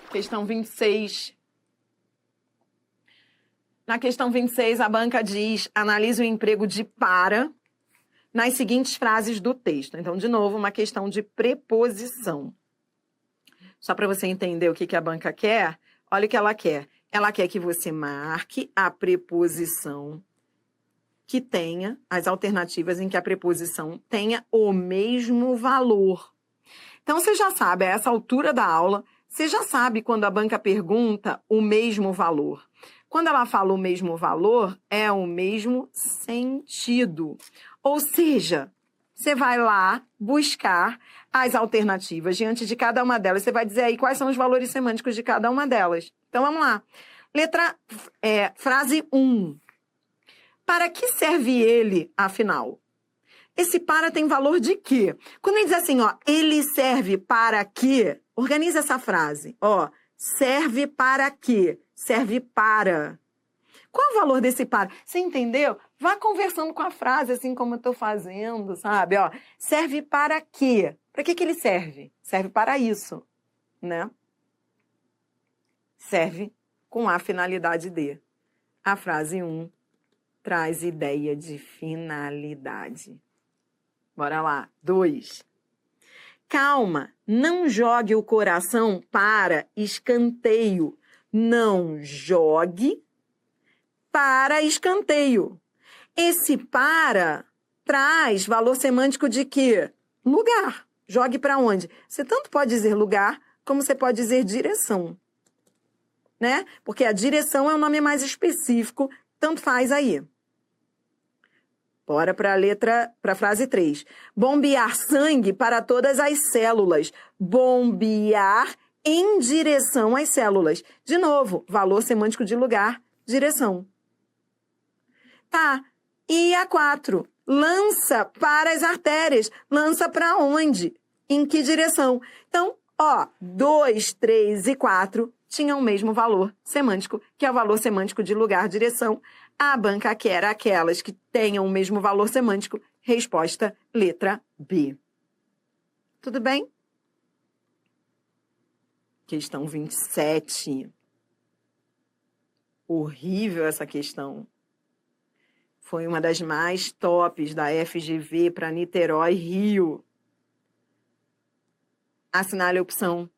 Questão 26. Na questão 26, a banca diz: analise o emprego de para nas seguintes frases do texto. Então, de novo, uma questão de preposição. Só para você entender o que a banca quer, olha o que ela quer. Ela quer que você marque a preposição que tenha, as alternativas em que a preposição tenha o mesmo valor. Então, você já sabe, a essa altura da aula, você já sabe quando a banca pergunta o mesmo valor. Quando ela fala o mesmo valor, é o mesmo sentido. Ou seja, você vai lá buscar as alternativas diante de cada uma delas. Você vai dizer aí quais são os valores semânticos de cada uma delas. Então, vamos lá. Frase 1. Para que serve ele, afinal? Esse para tem valor de quê? Quando ele diz assim, ó, ele serve para quê? Organiza essa frase. Ó, serve para quê? Serve para. Qual é o valor desse para? Você entendeu? Vá conversando com a frase, assim como eu estou fazendo, sabe? Ó, serve para quê? Para que ele serve? Serve para isso, né? Serve com a finalidade de. A frase 1 traz ideia de finalidade. Bora lá. 2. Calma, não jogue o coração para escanteio. Não jogue para escanteio. Esse para traz valor semântico de quê? Lugar. Jogue para onde? Você tanto pode dizer lugar, como você pode dizer direção. Né? Porque a direção é um nome mais específico, tanto faz aí. Bora para a frase 3. Bombear sangue para todas as células. Bombear em direção às células. De novo, valor semântico de lugar, direção. Tá. E a 4. Lança para as artérias. Lança para onde? Em que direção? Então, ó, 2, 3 e 4 tinham o mesmo valor semântico, que é o valor semântico de lugar, direção. A banca quer aquelas que tenham o mesmo valor semântico. Resposta, letra B. Tudo bem? Questão 27. Horrível essa questão. Foi uma das mais tops da FGV para Niterói, Rio. Assinale a opção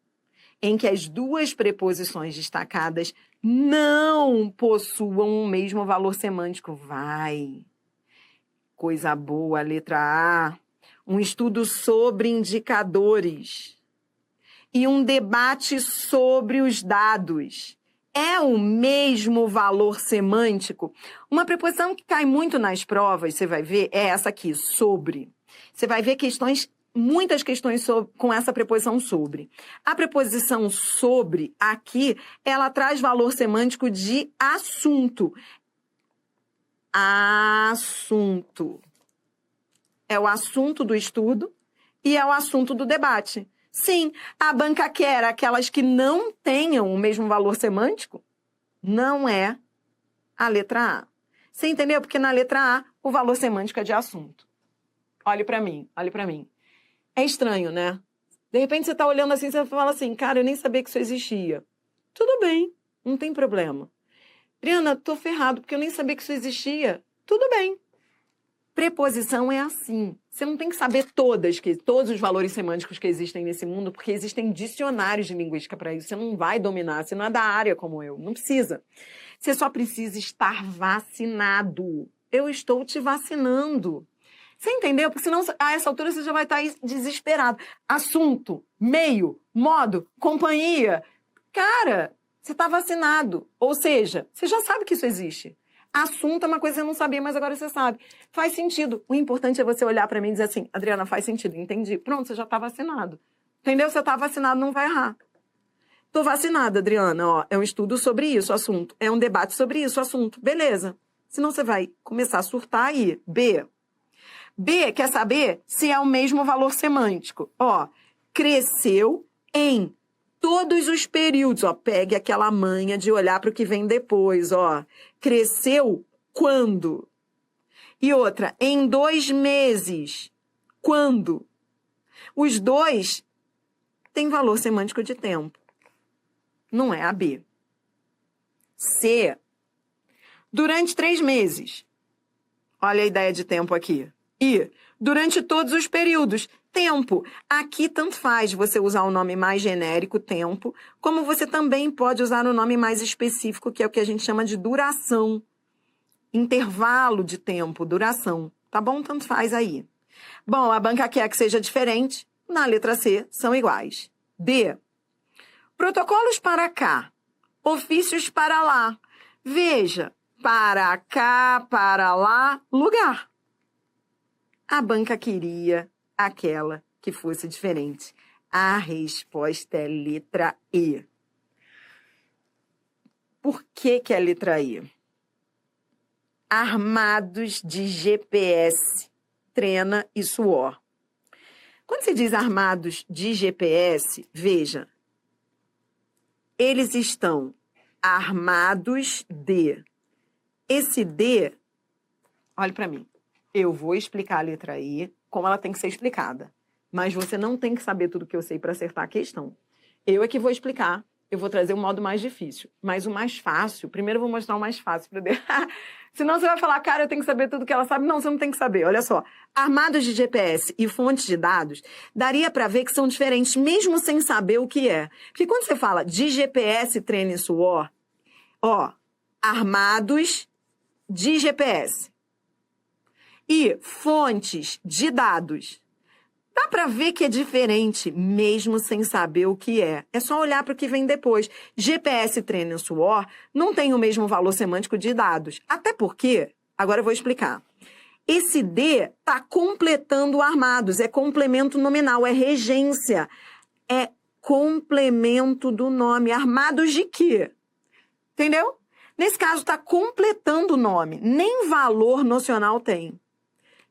em que as duas preposições destacadas não possuam o mesmo valor semântico. Vai. Coisa boa, letra A. Um estudo sobre indicadores e um debate sobre os dados. É o mesmo valor semântico? Uma preposição que cai muito nas provas, você vai ver, é essa aqui, sobre. Você vai ver muitas questões com essa preposição sobre. A preposição sobre, aqui, ela traz valor semântico de assunto. Assunto. É o assunto do estudo e é o assunto do debate. Sim, a banca quer aquelas que não tenham o mesmo valor semântico? Não é a letra A. Você entendeu? Porque na letra A, o valor semântico é de assunto. Olhe para mim, olhe para mim. É estranho, né? De repente você está olhando assim, você fala assim, cara, eu nem sabia que isso existia. Tudo bem, não tem problema. Adriana, tô ferrado porque eu nem sabia que isso existia. Tudo bem. Preposição é assim. Você não tem que saber todos os valores semânticos que existem nesse mundo, porque existem dicionários de linguística para isso. Você não vai dominar, você não é da área como eu. Não precisa. Você só precisa estar vacinado. Eu estou te vacinando. Você entendeu? Porque senão, a essa altura, você já vai estar desesperado. Assunto, meio, modo, companhia. Cara, você está vacinado. Ou seja, você já sabe que isso existe. Assunto é uma coisa que você não sabia, mas agora você sabe. Faz sentido. O importante é você olhar para mim e dizer assim, Adriana, faz sentido, entendi. Pronto, você já está vacinado. Entendeu? Você está vacinado, não vai errar. Estou vacinada, Adriana. Ó, é um estudo sobre isso, assunto. É um debate sobre isso, assunto. Beleza. Senão você vai começar a surtar aí. B. B quer saber se é o mesmo valor semântico. Ó, cresceu em todos os períodos. Ó, pegue aquela manha de olhar para o que vem depois. Ó, cresceu quando? E outra, em 2 meses. Quando? Os dois têm valor semântico de tempo. não é a B. C, durante 3 meses. Olha a ideia de tempo aqui. E, durante todos os períodos. Tempo. Aqui tanto faz você usar o nome mais genérico, tempo, como você também pode usar o nome mais específico, que é o que a gente chama de duração. Intervalo de tempo, duração. Tá bom? Tanto faz aí. Bom, a banca quer que seja diferente. Na letra C, são iguais. D. Protocolos para cá. Ofícios para lá. Veja, para cá, para lá, lugar. A banca queria aquela que fosse diferente. A resposta é letra E. Por que que é letra E? Armados de GPS, trena e suor. Quando se diz armados de GPS, veja, eles estão armados de. Esse D, olhe para mim, eu vou explicar a letra I como ela tem que ser explicada, mas você não tem que saber tudo que eu sei para acertar a questão. Eu é que vou explicar, eu vou trazer o modo mais difícil, mas o mais fácil, primeiro eu vou mostrar o mais fácil para senão você vai falar, cara, eu tenho que saber tudo que ela sabe. Não, você não tem que saber. Olha só, armados de GPS e fontes de dados, daria para ver que são diferentes, mesmo sem saber o que é. Porque quando você fala de GPS, treino e suor, ó, armados de GPS e fontes de dados, dá para ver que é diferente, mesmo sem saber o que é. É só olhar para o que vem depois. GPS, treino e suor não tem o mesmo valor semântico de dados. Até porque, agora eu vou explicar. Esse D está completando armados, é complemento nominal, é regência, é complemento do nome. Armados de quê? Entendeu? Nesse caso, está completando o nome. Nem valor nocional tem.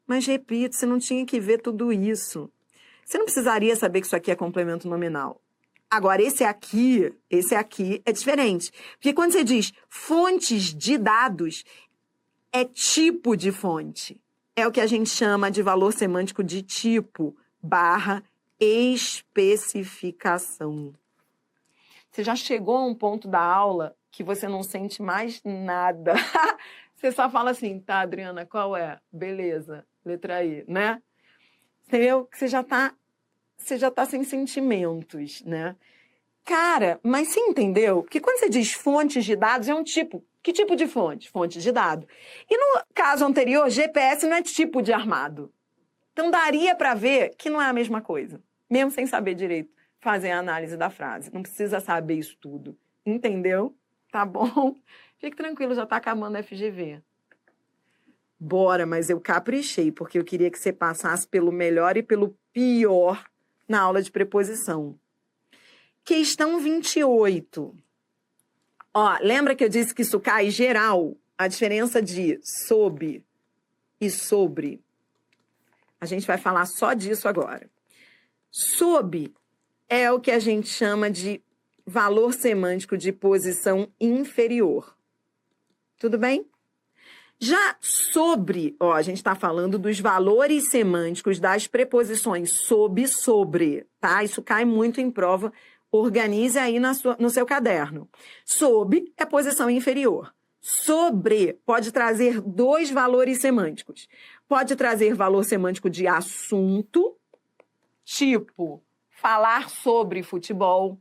Mas, repito, você não tinha que ver tudo isso. Você não precisaria saber que isso aqui é complemento nominal. Agora, esse aqui é diferente. Porque quando você diz fontes de dados, é tipo de fonte. É o que a gente chama de valor semântico de tipo / especificação. Você já chegou a um ponto da aula que você não sente mais nada. Você só fala assim, tá, Adriana, qual é? Beleza, letra I, né? Entendeu? Que você já tá sem sentimentos, né? Cara, mas você entendeu? Que quando você diz fontes de dados, é um tipo. Que tipo de fonte? Fonte de dado. E no caso anterior, GPS não é tipo de armado. Então daria para ver que não é a mesma coisa. Mesmo sem saber direito fazer a análise da frase. Não precisa saber isso tudo. Entendeu? Tá bom? Fique tranquilo, já tá acabando a FGV. Bora, mas eu caprichei, porque eu queria que você passasse pelo melhor e pelo pior na aula de preposição. Questão 28. Ó, lembra que eu disse que isso cai geral? A diferença de sob e sobre. A gente vai falar só disso agora. Sob é o que a gente chama de valor semântico de posição inferior. Tudo bem? Já sobre, ó, a gente está falando dos valores semânticos das preposições sob e sobre, tá? Isso cai muito em prova. Organize aí no seu caderno. Sob é posição inferior. Sobre pode trazer 2 valores semânticos. Pode trazer valor semântico de assunto, tipo falar sobre futebol,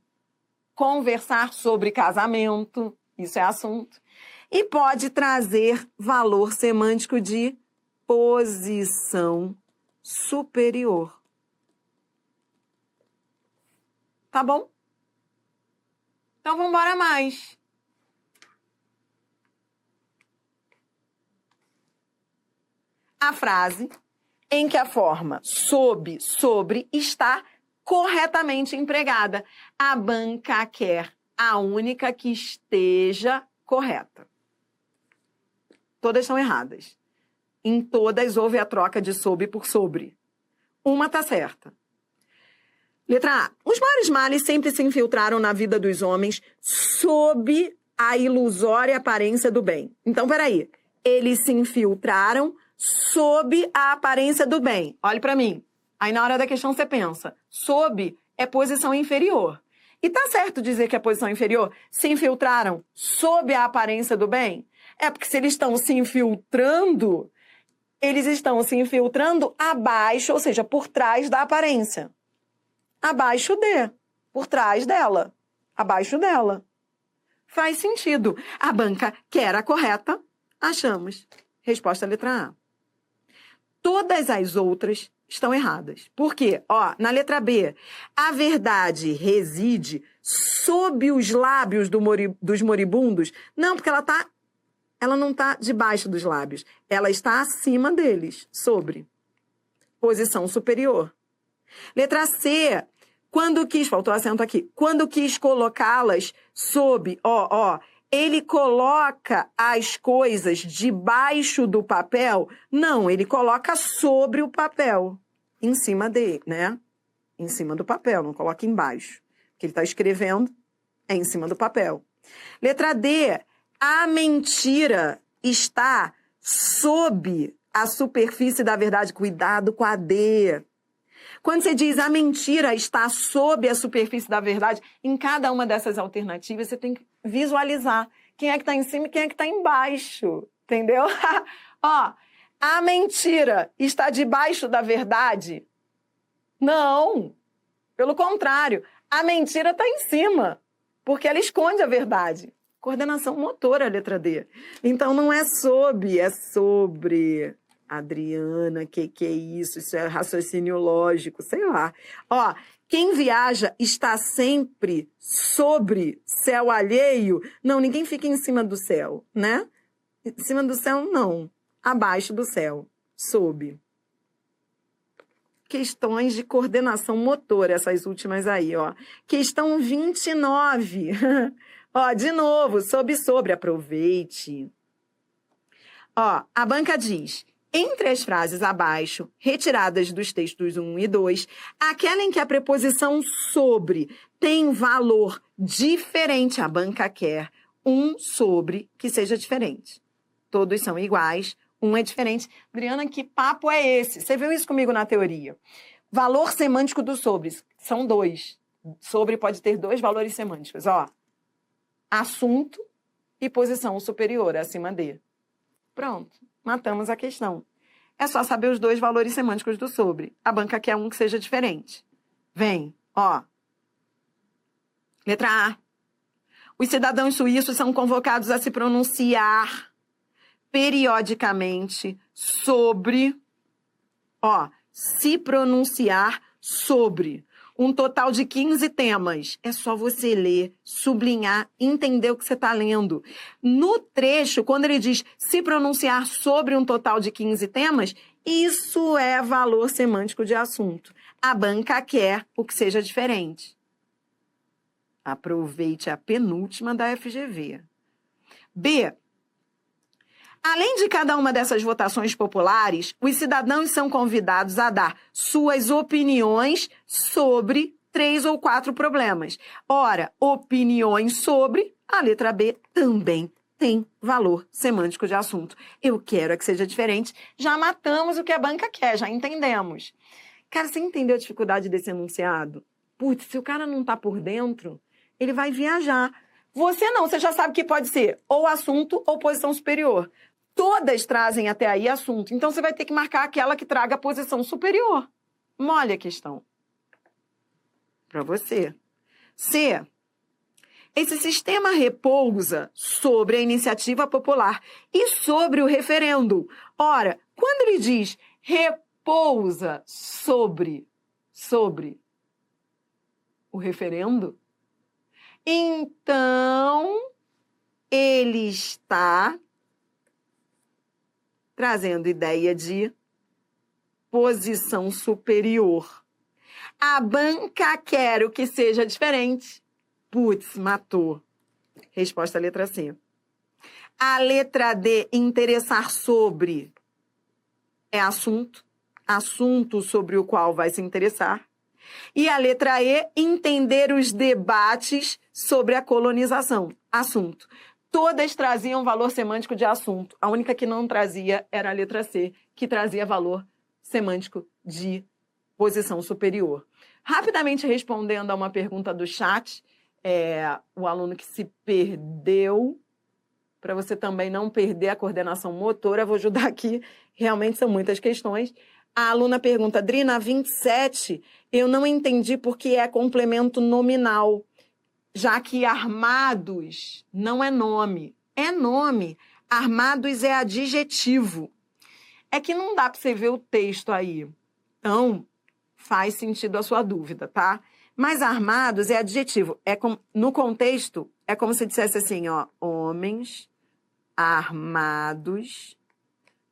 conversar sobre casamento, isso é assunto. E pode trazer valor semântico de posição superior. Tá bom? Então, vamos embora mais. A frase em que a forma sob, sobre está corretamente empregada. A banca quer a única que esteja correta. Todas estão erradas. Em todas houve a troca de sob por sobre. Uma está certa. Letra A. Os maiores males sempre se infiltraram na vida dos homens sob a ilusória aparência do bem. Então, peraí. Eles se infiltraram sob a aparência do bem. Olhe para mim. Aí, na hora da questão, você pensa. Sob é posição inferior. E tá certo dizer que a posição inferior se infiltraram sob a aparência do bem? É porque se eles estão se infiltrando, eles estão se infiltrando abaixo, ou seja, por trás da aparência. Abaixo de, por trás dela, abaixo dela. Faz sentido. A banca quer a correta, achamos. Resposta letra A. Todas as outras estão erradas. Por quê? Ó, na letra B, a verdade reside sob os lábios dos moribundos? Não, porque ela não está debaixo dos lábios. Ela está acima deles, sobre. Posição superior. Letra C, faltou acento aqui, quando quis colocá-las sob, ele coloca as coisas debaixo do papel? Não, ele coloca sobre o papel, em cima dele, né? Em cima do papel, não coloca embaixo. O que ele está escrevendo é em cima do papel. Letra D, a mentira está sob a superfície da verdade. Cuidado com a D. Quando você diz a mentira está sob a superfície da verdade, em cada uma dessas alternativas você tem que visualizar quem é que está em cima e quem é que está embaixo. Entendeu? Ó, a mentira está debaixo da verdade? Não. Pelo contrário, a mentira está em cima, porque ela esconde a verdade. Coordenação motora, letra D. Então não é sob, é sobre. Adriana, que é isso? Isso é raciocínio lógico, sei lá. Ó, quem viaja está sempre sobre céu alheio? Não, ninguém fica em cima do céu, né? Em cima do céu, não. Abaixo do céu, sob. Questões de coordenação motora, essas últimas aí, ó. Questão 29. Ó, de novo, sobre, aproveite. Ó, a banca diz: entre as frases abaixo, retiradas dos textos 1 e 2, aquela em que a preposição sobre tem valor diferente, a banca quer um sobre que seja diferente. Todos são iguais, um é diferente. Adriana, que papo é esse? Você viu isso comigo na teoria? Valor semântico do sobre, são 2. Sobre pode ter 2 valores semânticos, ó. Assunto e posição superior, acima de. Pronto, matamos a questão. É só saber os 2 valores semânticos do sobre. A banca quer um que seja diferente. Vem, ó. Letra A. Os cidadãos suíços são convocados a se pronunciar periodicamente sobre, se pronunciar sobre um total de 15 temas. É só você ler, sublinhar, entender o que você está lendo. No trecho, quando ele diz se pronunciar sobre um total de 15 temas, isso é valor semântico de assunto. A banca quer o que seja diferente. Aproveite a penúltima da FGV. B. Além de cada uma dessas votações populares, os cidadãos são convidados a dar suas opiniões sobre 3 ou 4 problemas. Ora, opiniões sobre, a letra B também tem valor semântico de assunto. Eu quero é que seja diferente. Já matamos o que a banca quer, já entendemos. Cara, você entendeu a dificuldade desse enunciado? Putz, se o cara não tá por dentro, ele vai viajar. Você não, você já sabe que pode ser ou assunto ou posição superior. Todas trazem até aí assunto. Então, você vai ter que marcar aquela que traga a posição superior. Molha a questão. Para você. C. Esse sistema repousa sobre a iniciativa popular e sobre o referendo. Ora, quando ele diz repousa sobre o referendo, então ele está trazendo ideia de posição superior. A banca quer o que seja diferente. Putz, matou. Resposta letra C. A letra D, interessar sobre, é assunto. Assunto sobre o qual vai se interessar. E a letra E, entender os debates sobre a colonização. Assunto. Todas traziam valor semântico de assunto. A única que não trazia era a letra C, que trazia valor semântico de posição superior. Rapidamente respondendo a uma pergunta do chat, o aluno que se perdeu, para você também não perder a coordenação motora, vou ajudar aqui, realmente são muitas questões. A aluna pergunta, Dri, na 27, eu não entendi porque é complemento nominal, já que armados não é nome. É nome. Armados é adjetivo. É que não dá para você ver o texto aí. Então, faz sentido a sua dúvida, tá? Mas armados é adjetivo. No contexto, é como se dissesse assim, ó, homens armados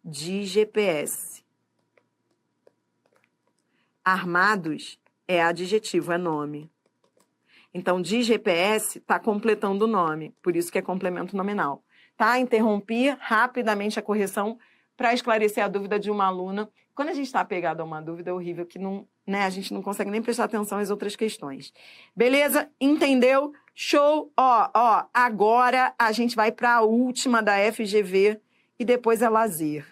de GPS. Armados é adjetivo, é nome. Então, de GPS está completando o nome, por isso que é complemento nominal. Tá? Interrompi rapidamente a correção para esclarecer a dúvida de uma aluna. Quando a gente está apegado a uma dúvida, é horrível que não, né, a gente não consegue nem prestar atenção às outras questões. Beleza? Entendeu? Show! Agora a gente vai para a última da FGV e depois é lazer.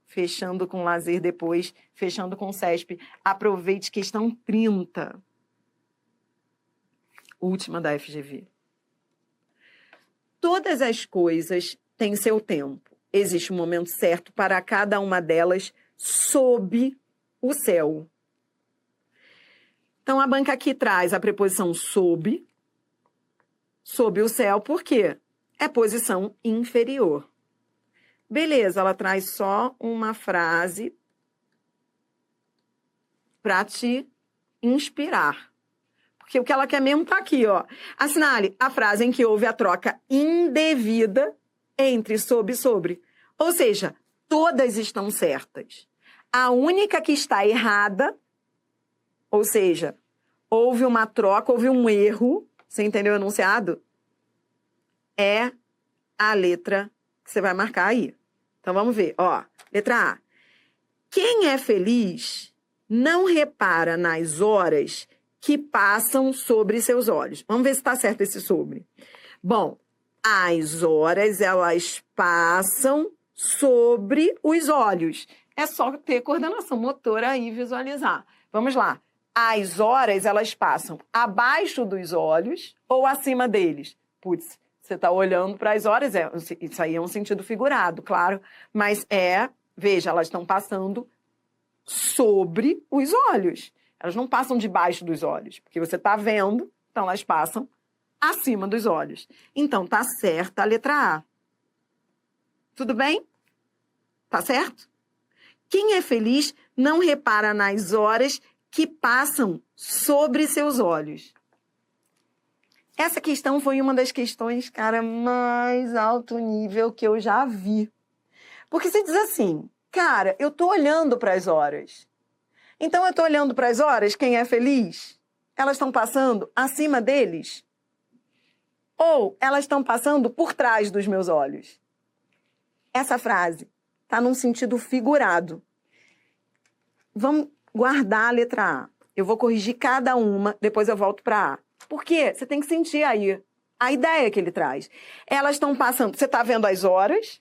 Fechando com lazer depois, fechando com CESP. Aproveite questão 30. Última da FGV. Todas as coisas têm seu tempo. Existe um momento certo para cada uma delas sob o céu. Então, a banca aqui traz a preposição sob o céu, por quê? É posição inferior. Beleza, ela traz só uma frase para te inspirar. Porque o que ela quer mesmo está aqui, ó. Assinale a frase em que houve a troca indevida entre sob e sobre. Ou seja, todas estão certas. A única que está errada, ou seja, houve uma troca, houve um erro, você entendeu o enunciado? É a letra que você vai marcar aí. Então, vamos ver, ó. Letra A. Quem é feliz não repara nas horas que passam sobre seus olhos. Vamos ver se está certo esse sobre. Bom, as horas, elas passam sobre os olhos. É só ter coordenação motora e visualizar. Vamos lá. As horas, elas passam abaixo dos olhos ou acima deles? Putz, você está olhando para as horas, isso aí é um sentido figurado, claro. Mas veja, elas estão passando sobre os olhos. Elas não passam debaixo dos olhos, porque você está vendo, então elas passam acima dos olhos. Então, tá certa a letra A. Tudo bem? Tá certo? Quem é feliz não repara nas horas que passam sobre seus olhos. Essa questão foi uma das questões, cara, mais alto nível que eu já vi. Porque você diz assim, cara, eu tô olhando para as horas. Então, eu estou olhando para as horas, quem é feliz? Elas estão passando acima deles? Ou elas estão passando por trás dos meus olhos? Essa frase está num sentido figurado. Vamos guardar a letra A. Eu vou corrigir cada uma, depois eu volto para A. Por quê? Você tem que sentir aí a ideia que ele traz. Elas estão passando... Você está vendo as horas?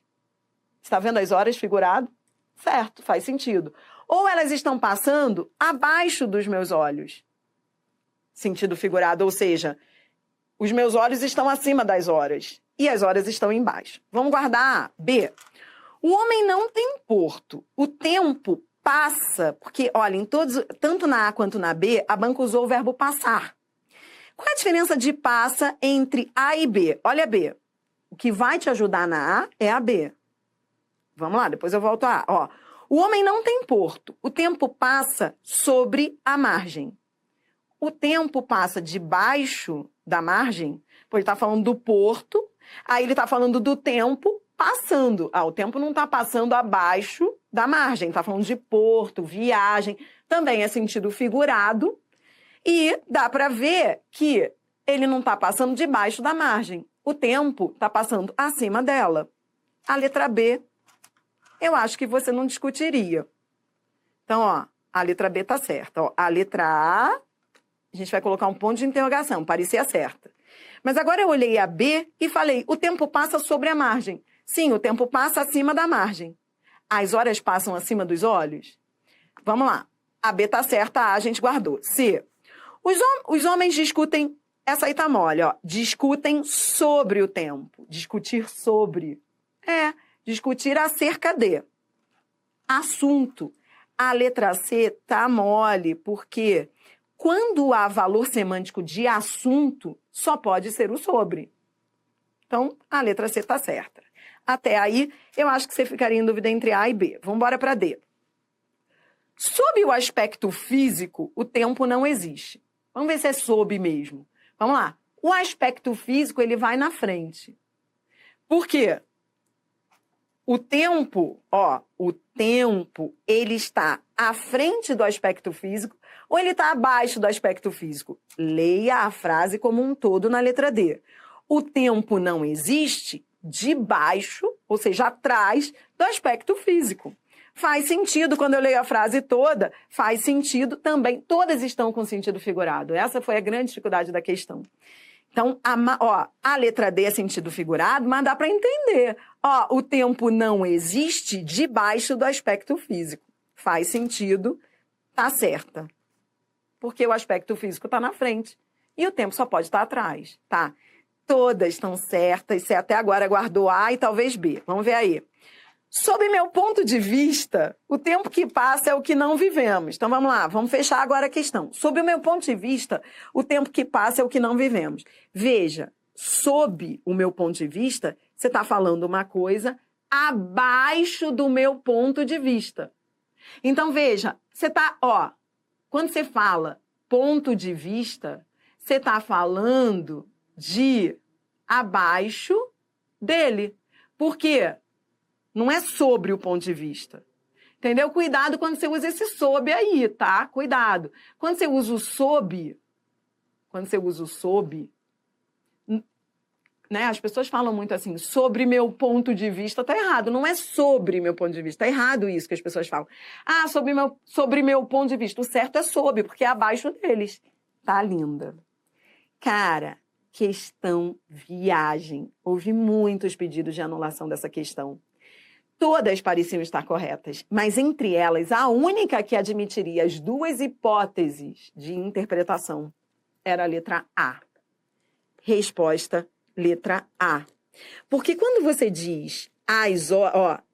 Você está vendo as horas figurado? Certo, faz sentido. Ou elas estão passando abaixo dos meus olhos. Sentido figurado, ou seja, os meus olhos estão acima das horas e as horas estão embaixo. Vamos guardar A. B. O homem não tem porto. O tempo passa, porque, olha, em todos, tanto na A quanto na B, a banca usou o verbo passar. Qual é a diferença de passa entre A e B? Olha B. O que vai te ajudar na A é a B. Vamos lá, depois eu volto a A. Ó. O homem não tem porto. O tempo passa sobre a margem. O tempo passa debaixo da margem, porque ele está falando do porto, aí ele está falando do tempo passando. O tempo não está passando abaixo da margem, está falando de porto, viagem, também é sentido figurado, e dá para ver que ele não está passando debaixo da margem. O tempo está passando acima dela. A letra B, eu acho que você não discutiria. Então, ó, a letra B está certa. Ó, a letra A, a gente vai colocar um ponto de interrogação, parecia certa. Mas agora eu olhei a B e falei, o tempo passa sobre a margem. Sim, o tempo passa acima da margem. As horas passam acima dos olhos? Vamos lá. A B está certa, a gente guardou. C. Os homens discutem, essa aí tá mole, ó. Discutem sobre o tempo. Discutir sobre. Discutir acerca de. Assunto. A letra C tá mole, porque quando há valor semântico de assunto, só pode ser o sobre. Então, a letra C tá certa. Até aí, eu acho que você ficaria em dúvida entre A e B. Vamos embora para D. Sob o aspecto físico, o tempo não existe. Vamos ver se é sob mesmo. Vamos lá. O aspecto físico, ele vai na frente. Por quê? O tempo, ele está à frente do aspecto físico ou ele está abaixo do aspecto físico? Leia a frase como um todo na letra D. O tempo não existe debaixo, ou seja, atrás do aspecto físico. Faz sentido quando eu leio a frase toda, faz sentido também. Todas estão com sentido figurado. Essa foi a grande dificuldade da questão. Então, a letra D é sentido figurado, mas dá para entender. O tempo não existe debaixo do aspecto físico. Faz sentido, tá certa. Porque o aspecto físico está na frente e o tempo só pode estar atrás, tá? Todas estão certas, você até agora guardou A e talvez B. Vamos ver aí. Sob meu ponto de vista, o tempo que passa é o que não vivemos. Então, vamos lá, vamos fechar agora a questão. Sob o meu ponto de vista, o tempo que passa é o que não vivemos. Veja, sob o meu ponto de vista, você está falando uma coisa abaixo do meu ponto de vista. Então, veja, você está, quando você fala ponto de vista, você está falando de abaixo dele. Por quê? Não é sobre o ponto de vista. Entendeu? Cuidado quando você usa esse sob aí, tá? Cuidado. Quando você usa o sob, né? As pessoas falam muito assim, sobre meu ponto de vista, tá errado. Não é sobre meu ponto de vista. Tá errado isso que as pessoas falam. Sobre meu ponto de vista. O certo é sob, porque é abaixo deles. Tá linda. Cara, questão viagem. Houve muitos pedidos de anulação dessa questão. Todas pareciam estar corretas, mas entre elas, a única que admitiria as duas hipóteses de interpretação era a letra A. Resposta, letra A. Porque quando você diz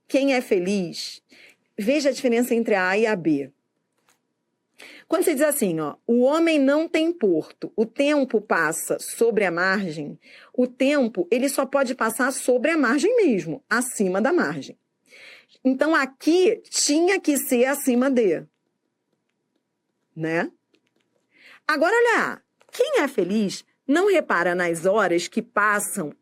quem é feliz, veja a diferença entre a A e a B. Quando você diz assim, o homem não tem porto, o tempo passa sobre a margem, o tempo ele só pode passar sobre a margem mesmo, acima da margem. Então, aqui tinha que ser acima de, né? Agora, olha, quem é feliz não repara nas horas que passam,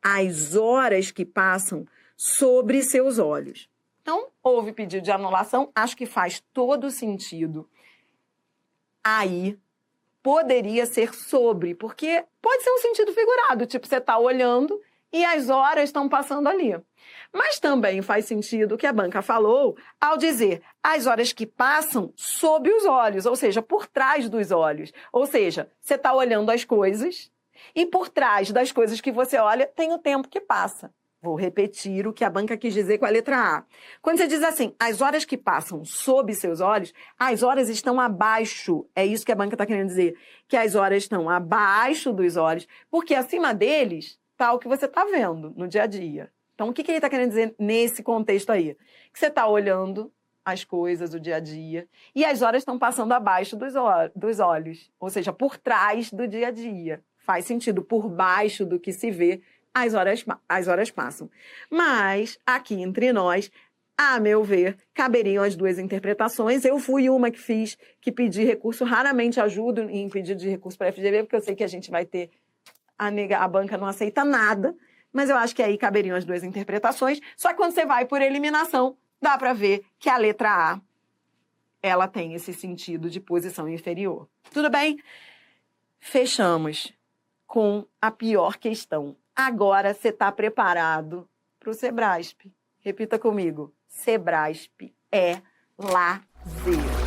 sobre seus olhos. Então, houve pedido de anulação, acho que faz todo sentido. Aí, poderia ser sobre, porque pode ser um sentido figurado, tipo, você está olhando e as horas estão passando ali. Mas também faz sentido o que a banca falou ao dizer as horas que passam sob os olhos, ou seja, por trás dos olhos. Ou seja, você está olhando as coisas e por trás das coisas que você olha tem o tempo que passa. Vou repetir o que a banca quis dizer com a letra A. Quando você diz assim, as horas que passam sob seus olhos, as horas estão abaixo. É isso que a banca está querendo dizer, que as horas estão abaixo dos olhos, porque acima deles está o que você está vendo no dia a dia. Então, o que ele está querendo dizer nesse contexto aí? Que você está olhando as coisas, o dia a dia, e as horas estão passando abaixo dos olhos, ou seja, por trás do dia a dia. Faz sentido, por baixo do que se vê, as horas passam. Mas, aqui entre nós, a meu ver, caberiam as duas interpretações. Eu fui uma que pedi recurso, raramente ajudo em pedido de recurso para a FGV, porque eu sei que a gente vai ter, a banca não aceita nada, mas eu acho que aí caberiam as duas interpretações. Só que quando você vai por eliminação, dá para ver que a letra A, ela tem esse sentido de posição inferior. Tudo bem? Fechamos com a pior questão. Agora você está preparado para o Sebrasp. Repita comigo. Sebrasp é lazer.